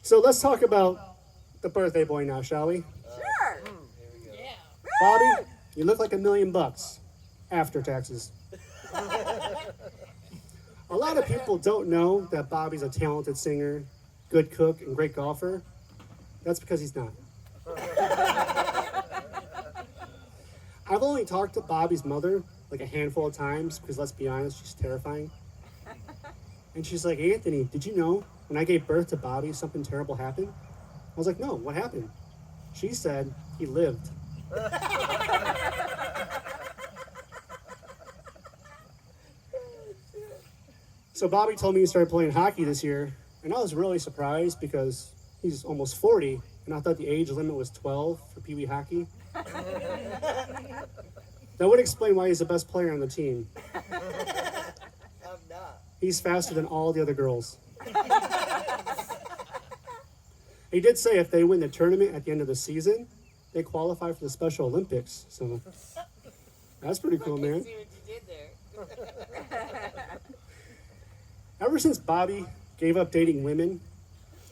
So let's talk about the birthday boy now, shall we? Sure. Bobby, you look like $1,000,000 after taxes. A lot of people don't know that Bobby's a talented singer, good cook, and great golfer. That's because he's not. I've only talked to Bobby's mother like a handful of times because let's be honest, she's terrifying. And she's like, Anthony, did you know when I gave birth to Bobby, something terrible happened? I was like, no, what happened? She said he lived. So Bobby told me he started playing hockey this year, and I was really surprised because he's almost 40, and I thought the age limit was 12 for Pee Wee hockey. That would explain why he's the best player on the team. I'm not. He's faster than all the other girls. He did say if they win the tournament at the end of the season, they qualify for the Special Olympics. So that's pretty cool, man. See what you did there. Ever since Bobby gave up dating women,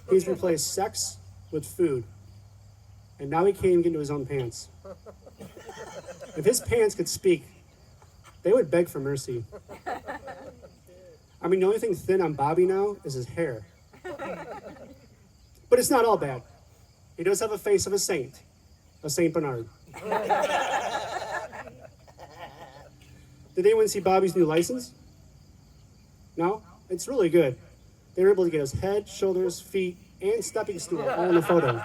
he's replaced sex with food. And now he can't even get into his own pants. If his pants could speak, they would beg for mercy. I mean, the only thing thin on Bobby now is his hair. But it's not all bad. He does have a face of a Saint Bernard. Did anyone see Bobby's new license? No? It's really good. They were able to get his head, shoulders, feet, and stepping stool all in the photo.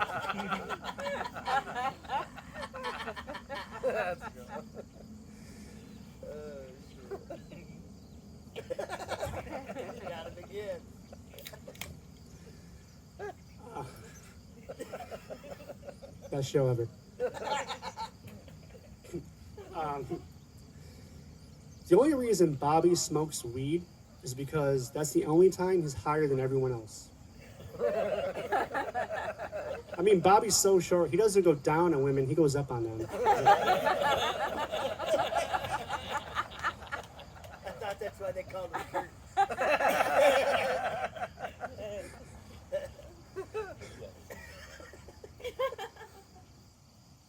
Got it again. Best show ever. The only reason Bobby smokes weed is because that's the only time he's higher than everyone else. I mean, Bobby's so short, he doesn't go down on women, he goes up on them. I thought that's why they called him Kurt.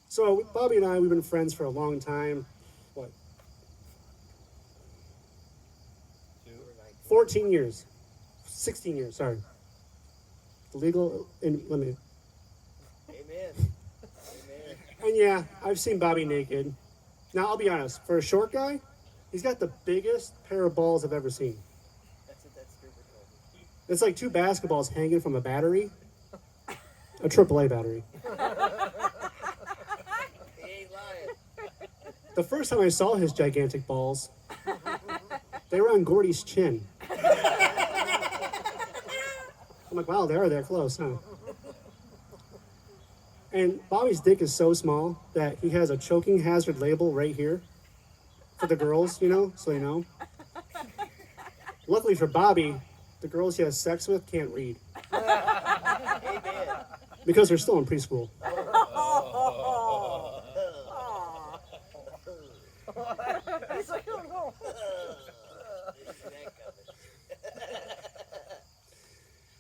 So Bobby and I, we've been friends for a long time. What? 14 years. 16 years, sorry. Legal and limited. Amen. Amen. And yeah, I've seen Bobby naked. Now, I'll be honest, for a short guy, he's got the biggest pair of balls I've ever seen. That's what that stupid told me. It's like 2 basketballs hanging from a battery, a AAA battery. He ain't lying. The first time I saw his gigantic balls, they were on Gordy's chin. I'm like, wow, they are that close, huh? And Bobby's dick is so small that he has a choking hazard label right here for the girls, you know, so you know. Luckily for Bobby, the girls he has sex with can't read Amen. because they're still in preschool. He's like, oh no.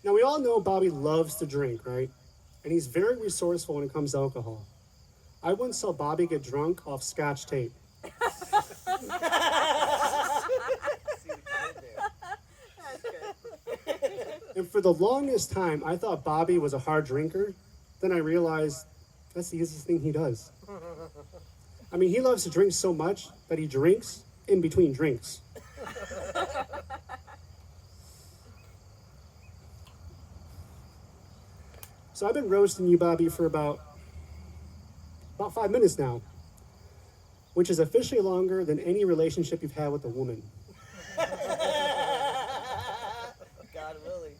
Now, we all know Bobby loves to drink, right? And he's very resourceful when it comes to alcohol. I once saw Bobby get drunk off Scotch tape. See what you did there. That's good. And for the longest time, I thought Bobby was a hard drinker. Then I realized that's the easiest thing he does. I mean, he loves to drink so much that he drinks in between drinks. So I've been roasting you, Bobby, for about 5 minutes now, which is officially longer than any relationship you've had with a woman. God willing.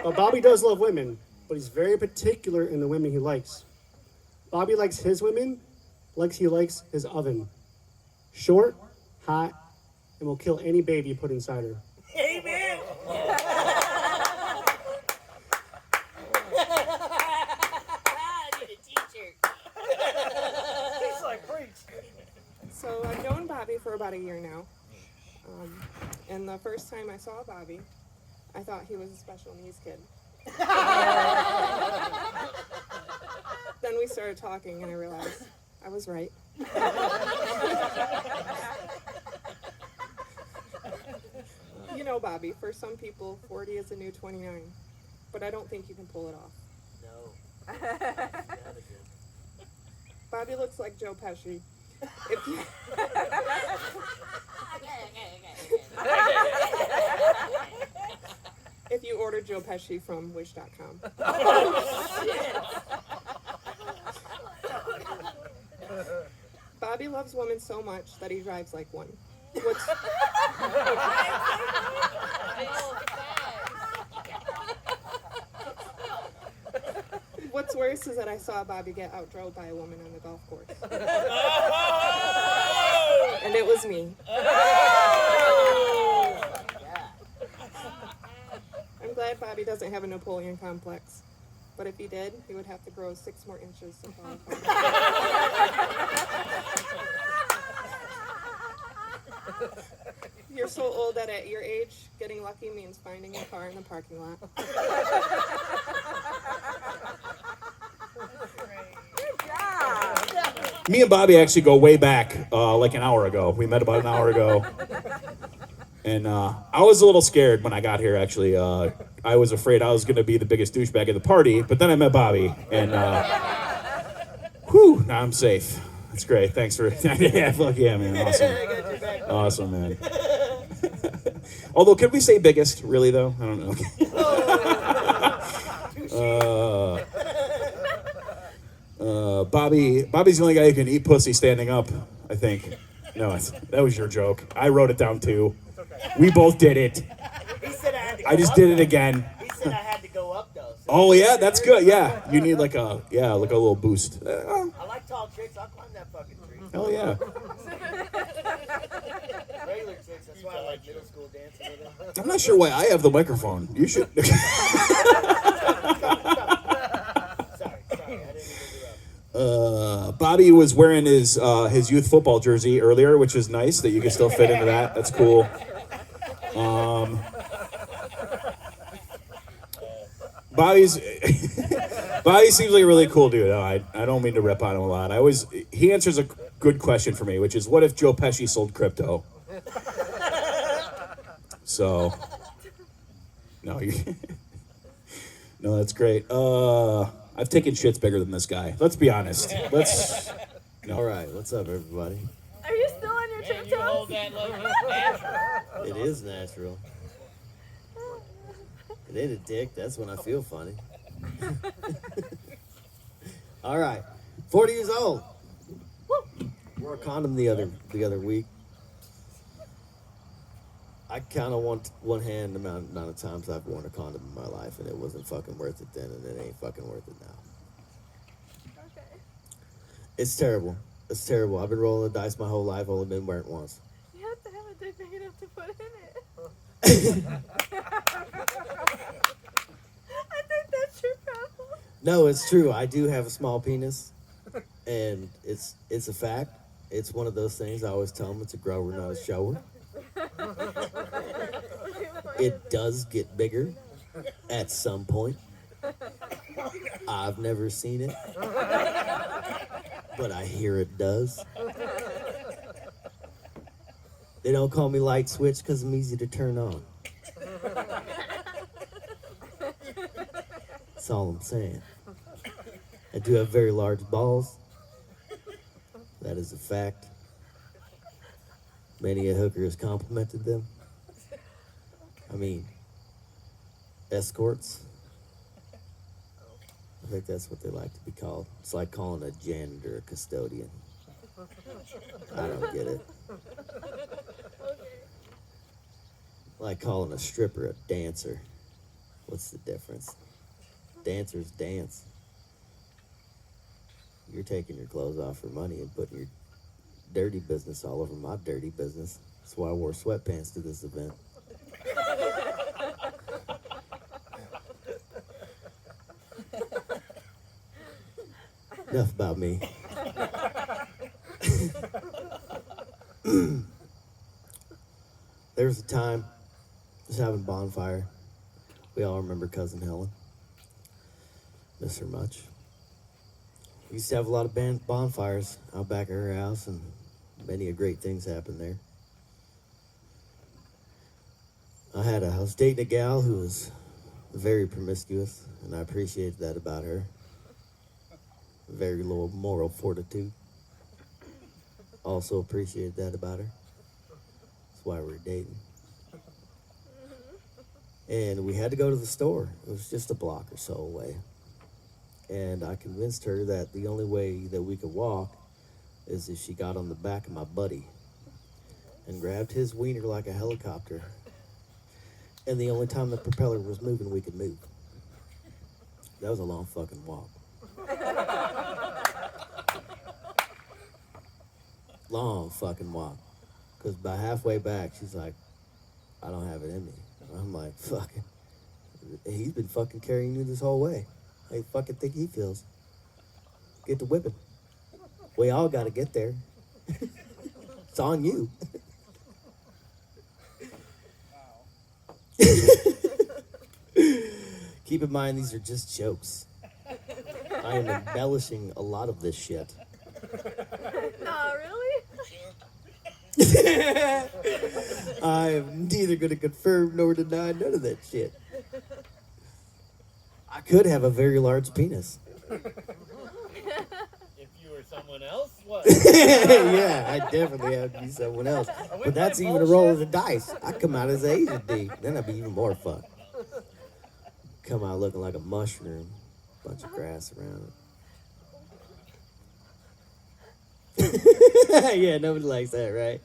But Bobby does love women, but he's very particular in the women he likes. Bobby likes his women like he likes his oven. Short, hot, and will kill any baby you put inside her. Amen. I need a t-shirt. He's like, preach. So I've known Bobby for about a year now. And the first time I saw Bobby, I thought he was a special needs kid. started talking and I realized I was right. You know, Bobby, for some people, 40 is a new 29. But I don't think you can pull it off. No. Never good. Bobby looks like Joe Pesci. If you, if you order Joe Pesci from Wish.com. Bobby loves women so much that he drives like one. What's worse is that I saw Bobby get outdrove by a woman on the golf course. And it was me. I'm glad Bobby doesn't have a Napoleon complex. But if he did, he would have to grow 6 more inches to qualify. You're so old that at your age, getting lucky means finding a car in the parking lot. Good job. Me and Bobby actually go way back, like an hour ago. We met about an hour ago. And I was a little scared when I got here, actually. I was afraid I was going to be the biggest douchebag at the party, but then I met Bobby, and whew, now I'm safe. That's great. Thanks for... Yeah, fuck yeah, man. Awesome. Awesome, man. Although, could we say biggest, really, though? I don't know. Bobby's the only guy who can eat pussy standing up, I think. No, that was your joke. I wrote it down, too. We both did it. He said I had to go I just up. did it again. He said I had to go up though. So Oh, yeah, that's good. Yeah, you need like a little boost. I like tall chicks. I'll climb that fucking tree. Hell yeah. Regular chicks. That's why I like middle school dancing with them. I'm not sure why I have the microphone. You should. Sorry. I didn't mean to interrupt. Bobby was wearing his youth football jersey earlier, which is nice that you can still fit into that. That's cool. Bobby seems like a really cool dude. I don't mean to rip on him a lot. He answers a good question for me, which is, what if Joe Pesci sold crypto? So, no, no, that's great. I've taken shits bigger than this guy. Let's be honest. All right, what's up, everybody? Are you still on your Man, you hold tiptoes? that look. It is natural. It ain't a dick. That's when I feel funny. All right, 40 years old. Wore a condom the other week. I count on one hand the amount of times I've worn a condom in my life, and it wasn't fucking worth it then, and it ain't fucking worth it now. Okay. It's terrible. It's terrible. I've been rolling the dice my whole life, only been wearing it once. You have to have a dick big enough to put in it. I think that's your problem. No, it's true. I do have a small penis, and it's a fact. It's one of those things I always tell them, it's a grower, not a shower. It does get bigger at some point. I've never seen it, but I hear it does. They don't call me light switch because I'm easy to turn on. That's all I'm saying. I do have very large balls. That is a fact. Many a hooker has complimented them. I mean, escorts. I think that's what they like to be called. It's like calling a janitor a custodian. I don't get it. Like calling a stripper a dancer. What's the difference? Dancers dance. You're taking your clothes off for money and putting your dirty business all over my dirty business. That's why I wore sweatpants to this event. Enough about me. There was a time I was having a bonfire. We all remember Cousin Helen. Miss her much. We used to have a lot of bonfires out back at her house, and many great things happened there. I was dating a gal who was very promiscuous, and I appreciated that about her. Very low moral fortitude. Also appreciated that about her. That's why we were dating. And we had to go to the store. It was just a block or so away. And I convinced her that the only way that we could walk is if she got on the back of my buddy and grabbed his wiener like a helicopter. And the only time the propeller was moving, we could move. That was a long fucking walk. Long fucking walk. Because by halfway back, she's like, I don't have it in me. I'm like, fucking, he's been fucking carrying you this whole way. How you fucking think he feels? Get to whipping. We all gotta get there. It's on you. Keep in mind, these are just jokes. I am embellishing a lot of this shit. Nah, really? I'm neither going to confirm nor deny none of that shit. I could have a very large penis. If you were someone else, what? Yeah, I definitely have to be someone else. But that's even a roll of the dice. I come out as an Asian dude. Then I'd be even more fun. Come out looking like a mushroom. Bunch of grass around it. Yeah, nobody likes that, right?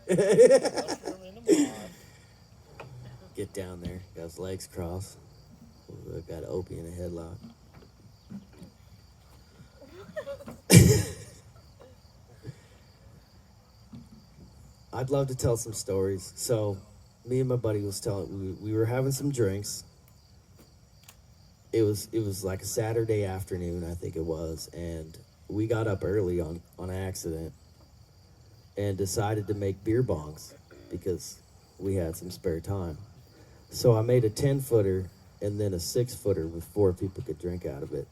Get down there. Got his legs crossed. Got Opie in a headlock. I'd love to tell some stories. So, me and my buddy was telling. We were having some drinks. It was like a Saturday afternoon, I think it was, and we got up early on accident and decided to make beer bongs because we had some spare time. So I made a 10-footer and then a 6-footer with 4 people could drink out of it.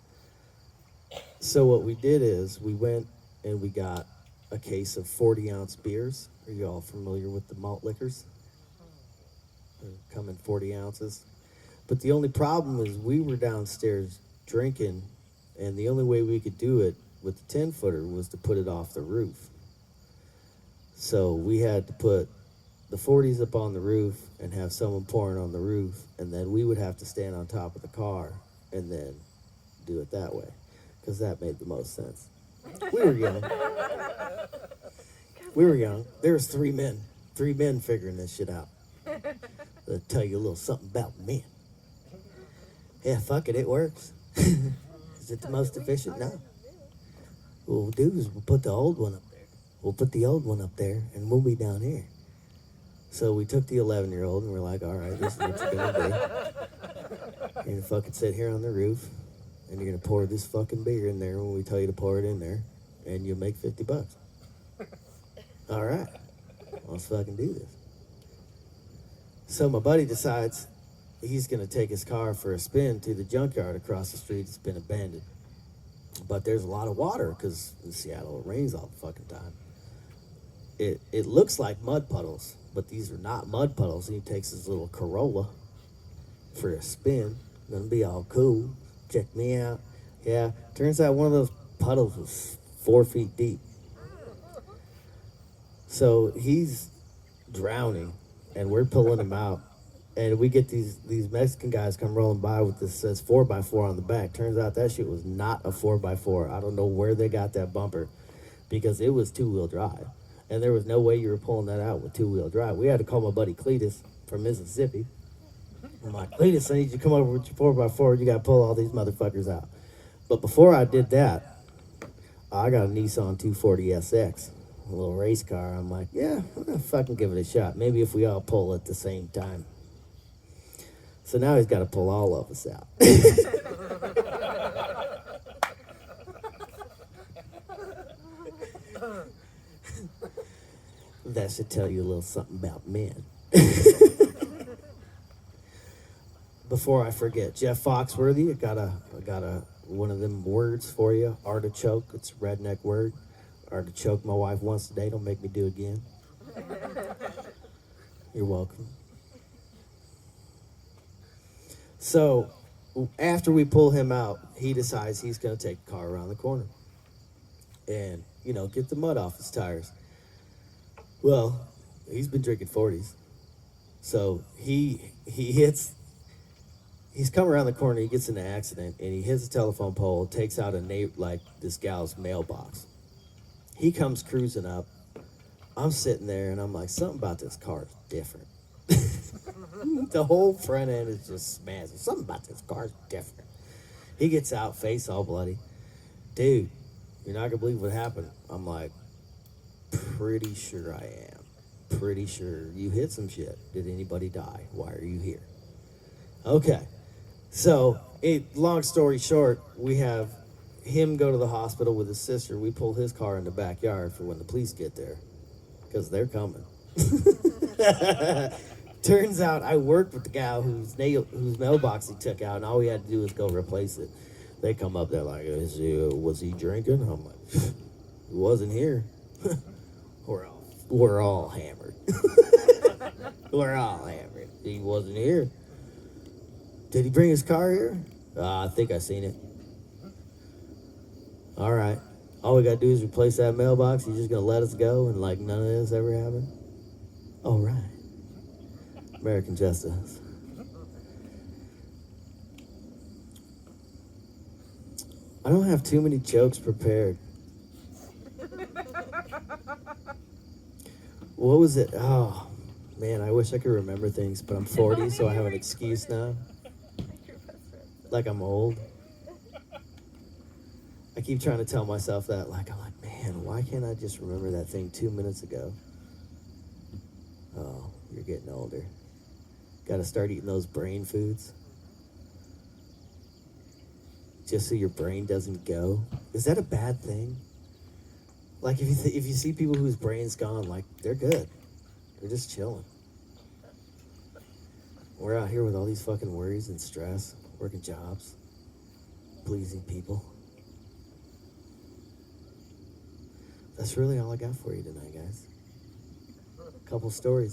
So what we did is we went and we got a case of 40-ounce beers. Are you all familiar with the malt liquors? They come in 40 ounces. But the only problem is we were downstairs drinking, and the only way we could do it with the 10-footer was to put it off the roof. So we had to put the 40s up on the roof and have someone pouring on the roof, and then we would have to stand on top of the car and then do it that way, because that made the most sense. We were young. We were young. There was 3 men figuring this shit out. I'll tell you a little something about men. Yeah, fuck it works. Is it the most efficient? No. What we'll do is we'll put the old one up there. We'll put the old one up there, and we'll be down here. So we took the 11-year-old, and we're like, all right, this is what you're going to do. You're going to fucking sit here on the roof, and you're going to pour this fucking beer in there when we tell you to pour it in there, and you'll make $50. All right. Let's fucking do this. So my buddy decides he's going to take his car for a spin to the junkyard across the street. It's been abandoned. But there's a lot of water because in Seattle it rains all the fucking time. It looks like mud puddles, but these are not mud puddles. He takes his little Corolla for a spin. Gonna be all cool. Check me out. Yeah, turns out one of those puddles was 4 feet deep. So he's drowning, and we're pulling him out. And we get these Mexican guys come rolling by with this says 4x4 on the back. Turns out that shit was not a 4x4. I don't know where they got that bumper because it was 2-wheel drive. And there was no way you were pulling that out with 2-wheel drive. We had to call my buddy Cletus from Mississippi. I'm like, Cletus, I need you to come over with your 4x4. You got to pull all these motherfuckers out. But before I did that, I got a Nissan 240SX, a little race car. I'm like, yeah, I'm going to fucking give it a shot. Maybe if we all pull at the same time. So now he's got to pull all of us out. That should tell you a little something about men. Before I forget, Jeff Foxworthy got a one of them words for you. Artichoke. It's a redneck word. Artichoke. My wife once today. Don't make me do it again. You're welcome. So, after we pull him out, he decides he's going to take the car around the corner and, you know, get the mud off his tires. Well, he's been drinking 40s. So he's come around the corner, he gets in an accident, and he hits a telephone pole, takes out this gal's mailbox. He comes cruising up. I'm sitting there, and I'm like, something about this car is different. The whole front end is just smashed. Something about this car is different. He gets out, face all bloody. Dude, you're not gonna believe what happened. I'm like, pretty sure I am. Pretty sure you hit some shit. Did anybody die? Why are you here? Okay. So, long story short, we have him go to the hospital with his sister. We pull his car in the backyard for when the police get there, because they're coming. Turns out I worked with the guy whose mailbox he took out, and all we had to do was go replace it. They come up there like, was he drinking? I'm like, he wasn't here. We're all hammered. We're all hammered. He wasn't here. Did he bring his car here? I think I seen it. All right. All we got to do is replace that mailbox. He's just going to let us go and like none of this ever happened? All right. American justice. I don't have too many jokes prepared. What was it? Oh, man, I wish I could remember things, but I'm 40, so I have an excuse now. Like I'm old. I keep trying to tell myself that. I'm like, man, why can't I just remember that thing 2 minutes ago? Oh, you're getting older. Got to start eating those brain foods. Just so your brain doesn't go. Is that a bad thing? Like if you see people whose brain's gone, like they're good. They're just chilling. We're out here with all these fucking worries and stress, working jobs, pleasing people. That's really all I got for you tonight, guys. A couple stories.